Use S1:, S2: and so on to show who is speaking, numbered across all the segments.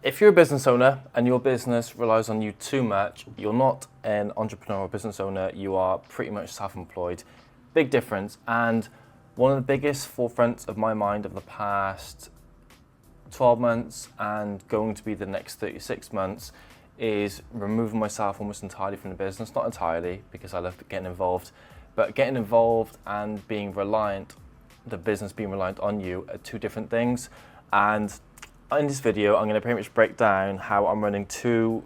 S1: If you're a business owner and your business relies on you too much, you're not an entrepreneur or business owner, you are pretty much self-employed. Big difference. And one of the biggest forefronts of my mind of the past 12 months and going to be the next 36 months is removing myself almost entirely from the business. Not entirely, because I love getting involved, but getting involved and being reliant, the business being reliant on you, are two different things. And in this video, I'm going to pretty much break down how I'm running two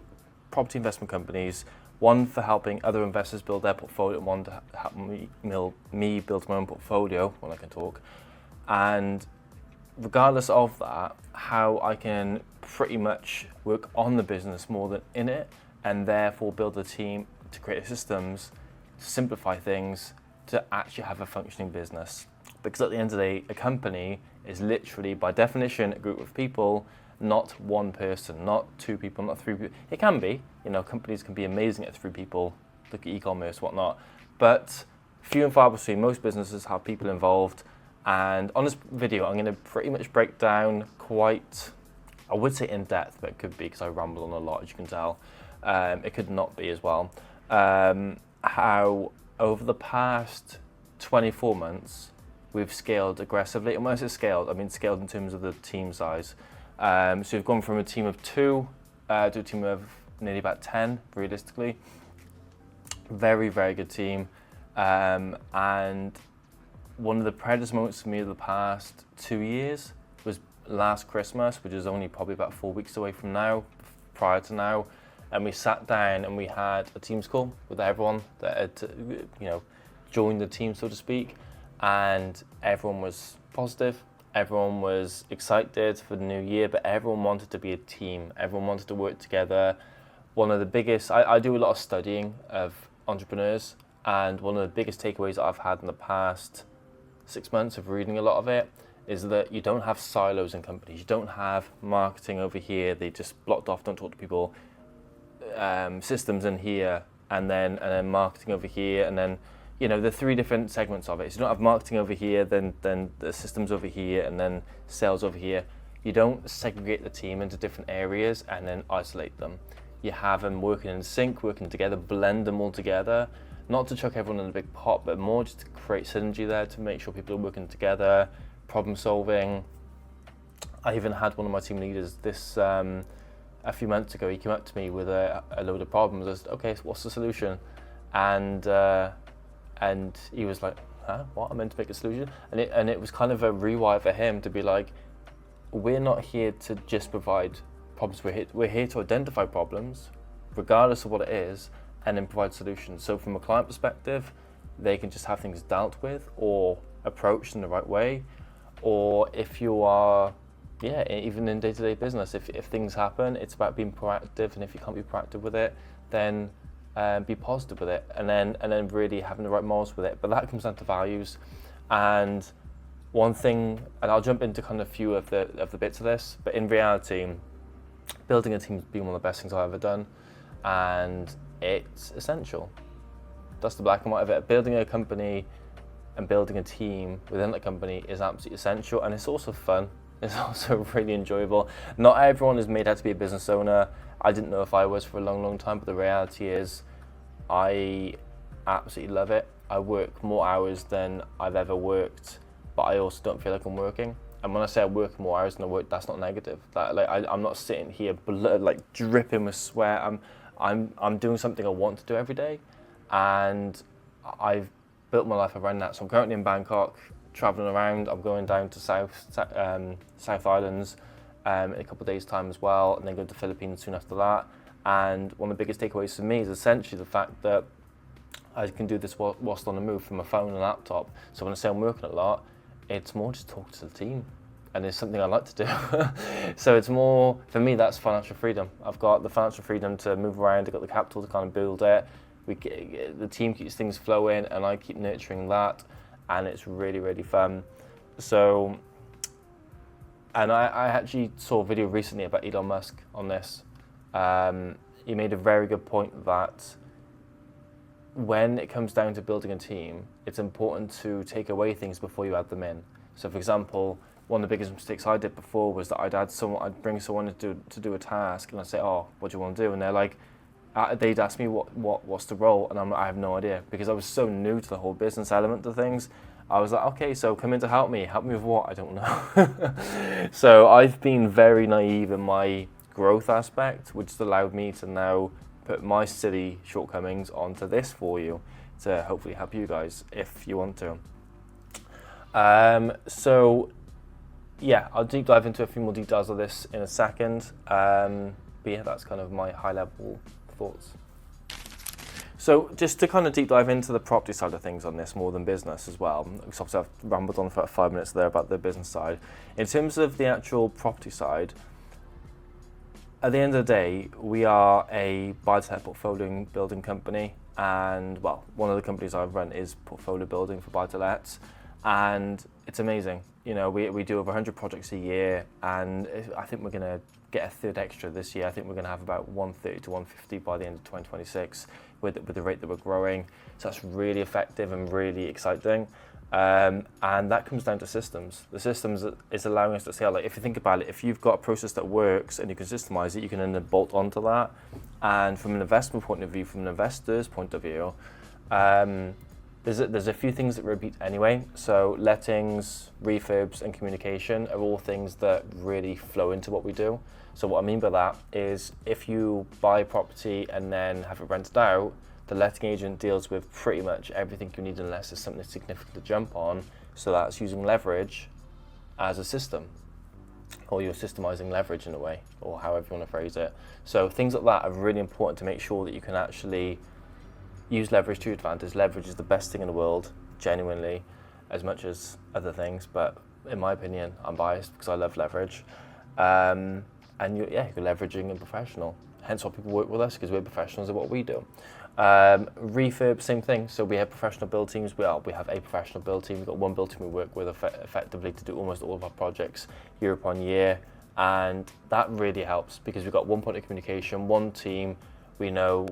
S1: property investment companies, one for helping other investors build their portfolio, and one to help me build my own portfolio when I can talk. And regardless of that, how I can pretty much work on the business more than in it, and therefore build a team to create systems, to simplify things, to actually have a functioning business. Because at the end of the day, a company is literally, by definition, a group of people, not one person, not two people, not three people. It can be, companies can be amazing at three people, look at e-commerce, whatnot, but few and far between. Most businesses have people involved. And on this video, I'm going to pretty much break down quite, I would say in depth, but it could be because I ramble on a lot, as you can tell. It could not be as well. How over the past 24 months, we've scaled aggressively. And when I say scaled, I mean scaled in terms of the team size. So we've gone from a team of 2 to a team of nearly about 10, realistically. Very, very good team. And one of the proudest moments for me of the past 2 years was last Christmas, which is only probably about 4 weeks away from now, prior to now. And we sat down and we had a Teams call with everyone that had, joined the team, so to speak. And everyone was positive, everyone was excited for the new year, but everyone wanted to be a team. Everyone wanted to work together. One of the biggest, I do a lot of studying of entrepreneurs, and one of the biggest takeaways I've had in the past 6 months of reading a lot of it is that you don't have silos in companies. You don't have marketing over here, they just blocked off, don't talk to people, systems in here, and then marketing over here, and then the 3 different segments of it. So you don't have marketing over here, then the systems over here, and then sales over here. You don't segregate the team into different areas and then isolate them. You have them working in sync, working together, blend them all together. Not to chuck everyone in a big pot, but more just to create synergy there, to make sure people are working together, problem solving. I even had one of my team leaders a few months ago. He came up to me with a load of problems. I said, okay, so what's the solution? And he was like, huh, what? I'm meant to make a solution? And it was kind of a rewire for him to be like, we're not here to just provide problems. We're here to identify problems, regardless of what it is, and then provide solutions. So from a client perspective, they can just have things dealt with or approached in the right way. Or if you are, even in day-to-day business, if things happen, it's about being proactive. And if you can't be proactive with it, then be positive with it, and then really having the right morals with it. But that comes down to values. And one thing, and I'll jump into kind of a few of the bits of this, but in reality, building a team has been one of the best things I've ever done, and it's essential. That's the black and white of it. Building a company and building a team within that company is absolutely essential, and it's also fun. It's also really enjoyable. Not everyone is made out to be a business owner. I didn't know if I was for a long, long time, but the reality is I absolutely love it. I work more hours than I've ever worked, but I also don't feel like I'm working. And when I say I work more hours than I work, that's not negative. I'm not sitting here dripping with sweat. I'm doing something I want to do every day, and I've built my life around that. So I'm currently in Bangkok, traveling around. I'm going down to South Islands in a couple of days' time as well, and then go to the Philippines soon after that. And one of the biggest takeaways for me is essentially the fact that I can do this whilst on the move from my phone and laptop. So when I say I'm working a lot, it's more just talk to the team, and it's something I like to do. So it's more, for me, that's financial freedom. I've got the financial freedom to move around, I've got the capital to kind of build it. The team keeps things flowing, and I keep nurturing that, and it's really, really fun. So, and I actually saw a video recently about Elon Musk on this. He made a very good point that when it comes down to building a team, it's important to take away things before you add them in. So for example, one of the biggest mistakes I did before was that I'd bring someone to do a task, and I'd say, oh, what do you want to do? And they're like, they'd ask me what's the role, and I have no idea, because I was so new to the whole business element to things. I was like, okay, so come in to help me with what? I don't know. So I've been very naive in my growth aspect, which has allowed me to now put my silly shortcomings onto this for you to hopefully help you guys if you want to. So yeah, I'll deep dive into a few more details of this in a second. But yeah, that's kind of my high level thoughts. So just to kind of deep dive into the property side of things on this more than business as well, because obviously I've rambled on for about 5 minutes there about the business side. In terms of the actual property side, at the end of the day, we are a buy-to-let portfolio building company, and well, one of the companies I run is portfolio building for buy-to-lets, and it's amazing. You know, we do over 100 projects a year, and I think we're going to get a third extra this year. I think we're going to have about 130 to 150 by the end of 2026 with the rate that we're growing. So that's really effective and really exciting. And that comes down to systems. The systems is allowing us to scale. Like, if you think about it, if you've got a process that works and you can systemize it, you can then bolt onto that. And from an investment point of view, from an investor's point of view, there's a few things that repeat anyway. So lettings, refurbs, and communication are all things that really flow into what we do. So what I mean by that is, if you buy a property and then have it rented out, the letting agent deals with pretty much everything you need unless there's something significant to jump on. So that's using leverage as a system, or you're systemizing leverage in a way, or however you want to phrase it. So things like that are really important to make sure that you can actually use leverage to your advantage. Leverage is the best thing in the world, genuinely, as much as other things, but in my opinion, I'm biased because I love leverage. And you're leveraging and professional. Hence why people work with us, because we're professionals at what we do. Refurb, same thing. So we have professional build teams. We have a professional build team. We've got one build team we work with effectively to do almost all of our projects year upon year. And that really helps, because we've got one point of communication, one team. We know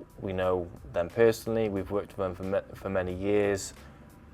S1: them personally. We've worked with them for many years.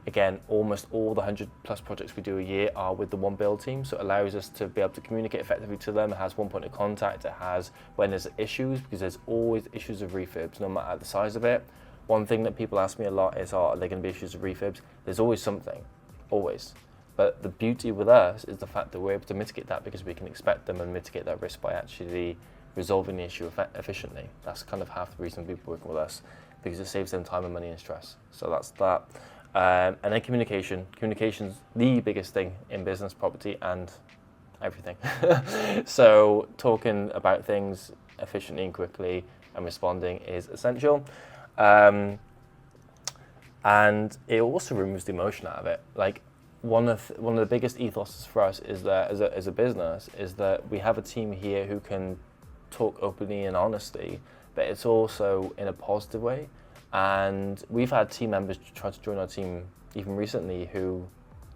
S1: Again, almost all the 100 plus projects we do a year are with the one build team, so it allows us to be able to communicate effectively to them. It has one point of contact. It has when there's issues, because there's always issues of refurbs, no matter the size of it. One thing that people ask me a lot is, are there going to be issues of refurbs? There's always something, always. But the beauty with us is the fact that we're able to mitigate that, because we can expect them and mitigate that risk by actually resolving the issue efficiently. That's kind of half the reason people work with us, because it saves them time and money and stress. So that's that. And then communication. Communication's the biggest thing in business, property, and everything. So talking about things efficiently and quickly and responding is essential. And it also removes the emotion out of it. Like, one of the biggest ethoses for us is that as a business is that we have a team here who can talk openly and honestly, but it's also in a positive way. And we've had team members try to join our team even recently who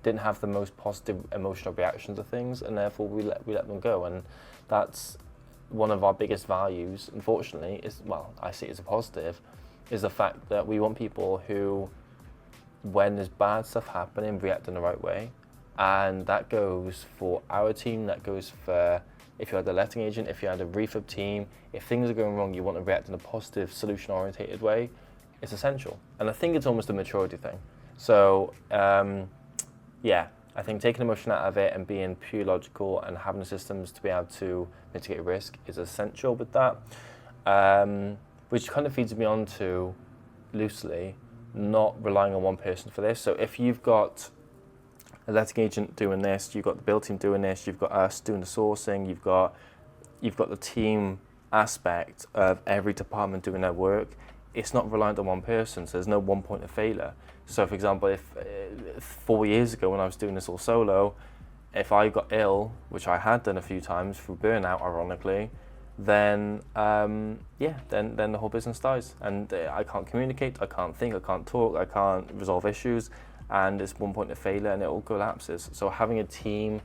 S1: didn't have the most positive emotional reactions to things, and therefore we let them go. And that's one of our biggest values, unfortunately, is, well, I see it as a positive, is the fact that we want people who, when there's bad stuff happening, react in the right way. And that goes for our team, that goes for if you had a letting agent, if you had a refurb team. If things are going wrong, you want to react in a positive, solution-orientated way. It's essential. And I think it's almost a maturity thing. So, yeah, I think taking emotion out of it and being pure logical and having the systems to be able to mitigate risk is essential with that. Which kind of feeds me on to, loosely, not relying on one person for this. So if you've got a letting agent doing this, you've got the build team doing this, you've got us doing the sourcing, you've got the team aspect of every department doing their work. It's not reliant on one person, so there's no one point of failure. So for example, if 4 years ago when I was doing this all solo, if I got ill, which I had done a few times through burnout, ironically, then then the whole business dies. And I can't communicate, I can't think, I can't talk, I can't resolve issues, and it's one point of failure and it all collapses. So having a team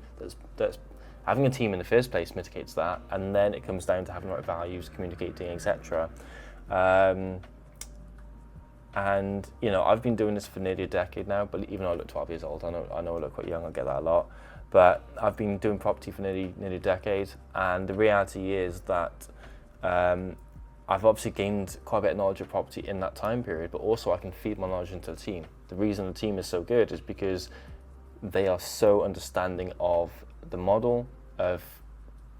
S1: having a team in the first place mitigates that, and then it comes down to having the right values, communicating, etc. And you know, I've been doing this for nearly a decade now, but even though I look 12 years old, I know I look quite young, I get that a lot. but I've been doing property for nearly a decade, and the reality is that I've obviously gained quite a bit of knowledge of property in that time period, but also I can feed my knowledge into the team. The reason the team is so good is because they are so understanding of the model, of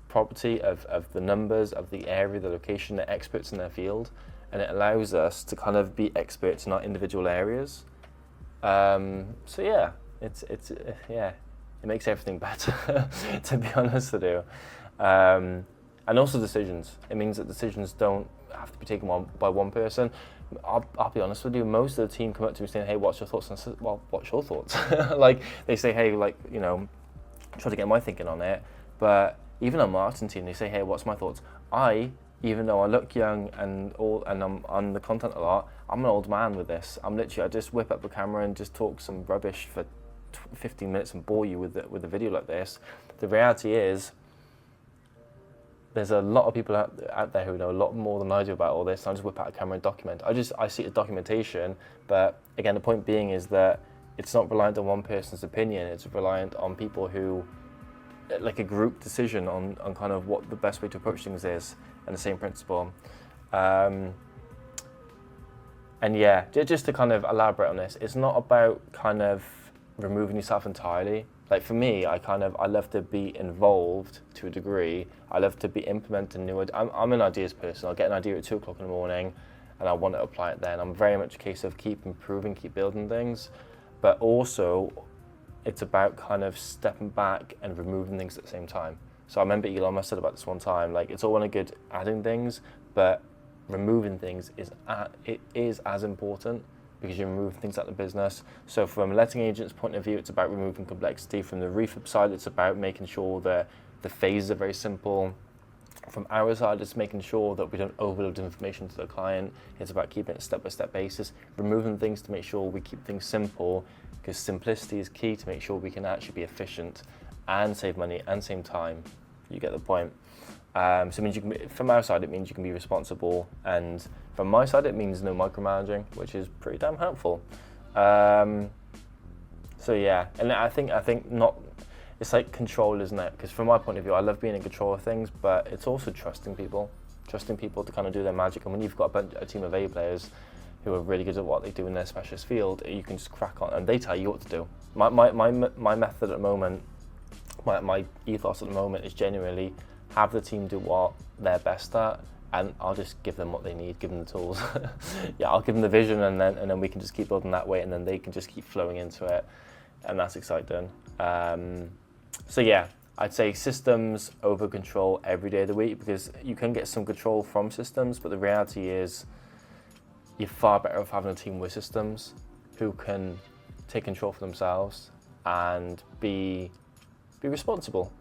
S1: property, of the numbers, of the area, the location. They're experts in their field, and it allows us to kind of be experts in our individual areas. So yeah, it makes everything better, to be honest with you. And also decisions. It means that decisions don't have to be taken by one person. I'll be honest with you, most of the team come up to me saying, hey, what's your thoughts? And I said, well, what's your thoughts? Like, they say, hey, like, you know, try to get my thinking on it. But even on marketing team, they say, hey, what's my thoughts? Even though I look young and I'm on the content a lot, I'm an old man with this. I just whip up the camera and just talk some rubbish for 15 minutes and bore you with a video like this. The reality is, there's a lot of people out there who know a lot more than I do about all this. I just whip out a camera and document. I see it as documentation, but again, the point being is that it's not reliant on one person's opinion. It's reliant on people who, like a group decision on kind of what the best way to approach things is, and the same principle. And yeah, just to kind of elaborate on this, it's not about kind of removing yourself entirely. Like for me, I love to be involved to a degree. I love to be implementing new ideas. I'm an ideas person. I'll get an idea at 2 o'clock in the morning and I want to apply it then. I'm very much a case of keep improving, keep building things. But also, it's about kind of stepping back and removing things at the same time. So I remember Elon Musk said about this one time, like it's all well and good adding things, but removing things is as important, because you remove things out of the business. So from a letting agent's point of view, it's about removing complexity. From the refurb side, it's about making sure that the phases are very simple. From our side, it's making sure that we don't overload information to the client. It's about keeping it step-by-step basis, removing things to make sure we keep things simple, because simplicity is key to make sure we can actually be efficient and save money and save time. You get the point. So it means you can, from our side, it means you can be responsible, and from my side, it means no micromanaging, which is pretty damn helpful. So yeah, and I think not. It's like control, isn't it? Because from my point of view, I love being in control of things, but it's also trusting people to kind of do their magic. And when you've got a team of A players who are really good at what they do in their specialist field, you can just crack on, and they tell you what to do. My method at the moment, my ethos at the moment is genuinely have the team do what they're best at, and I'll just give them what they need, give them the tools. Yeah, I'll give them the vision, and then we can just keep building that way, and then they can just keep flowing into it, and that's exciting. So yeah, I'd say systems over control every day of the week, because you can get some control from systems, but the reality is you're far better off having a team with systems who can take control for themselves and be responsible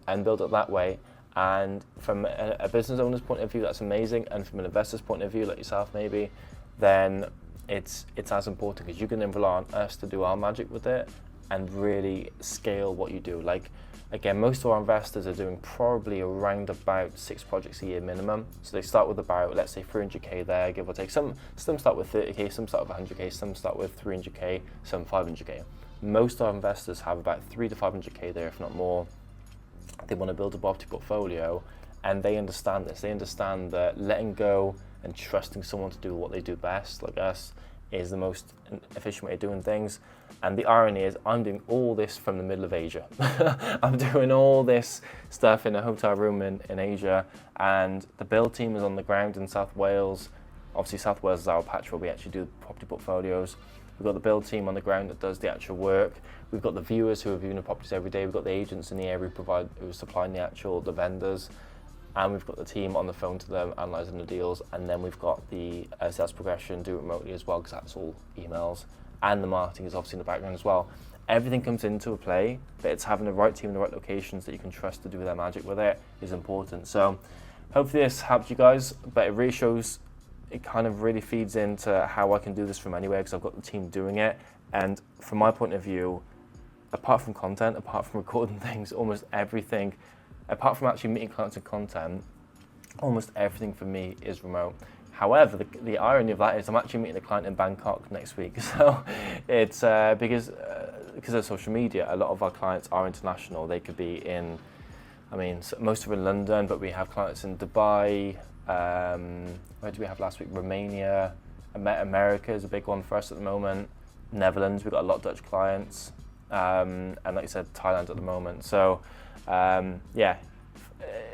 S1: and build it that way. And from a business owner's point of view, that's amazing. And from an investor's point of view, like yourself maybe, then it's as important, because you can then rely on us to do our magic with it and really scale what you do. Like, again, most of our investors are doing probably around about 6 projects a year minimum. So they start with about, let's say, 300K there, give or take. Some start with 30K, some start with 100K, some start with 300K, some 500K. Most of our investors have about 300 to 500K there, if not more. They want to build a property portfolio, and they understand this. They understand that letting go and trusting someone to do what they do best, like us, is the most efficient way of doing things. And the irony is, I'm doing all this from the middle of Asia. I'm doing all this stuff in a hotel room in Asia, and the build team is on the ground in South Wales. Obviously, South Wales is our patch where we actually do property portfolios. We've got the build team on the ground that does the actual work. We've got the viewers who are viewing the properties every day. We've got the agents in the area who are supplying the vendors. And we've got the team on the phone to them, analysing the deals. And then we've got the sales progression, do it remotely as well, because that's all emails. And the marketing is obviously in the background as well. Everything comes into a play, but it's having the right team in the right locations that you can trust to do their magic with it is important. So hopefully this helped you guys, but it really shows, it kind of really feeds into how I can do this from anywhere, because I've got the team doing it. And from my point of view, apart from content, apart from recording things, almost everything, apart from actually meeting clients and content, almost everything for me is remote. However, the irony of that is I'm actually meeting a client in Bangkok next week. So it's because of social media, a lot of our clients are international. They could be in, I mean, most are in London, but we have clients in Dubai. Where did we have last week? Romania. America is a big one for us at the moment. Netherlands, we've got a lot of Dutch clients. And like I said, Thailand at the moment. So yeah,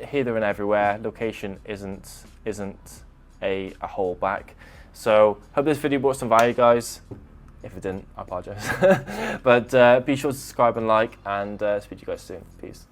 S1: here, there and everywhere. Location isn't a holdback. So hope this video brought some value, guys. If it didn't, I apologize. But be sure to subscribe and like, and speak to you guys soon. Peace.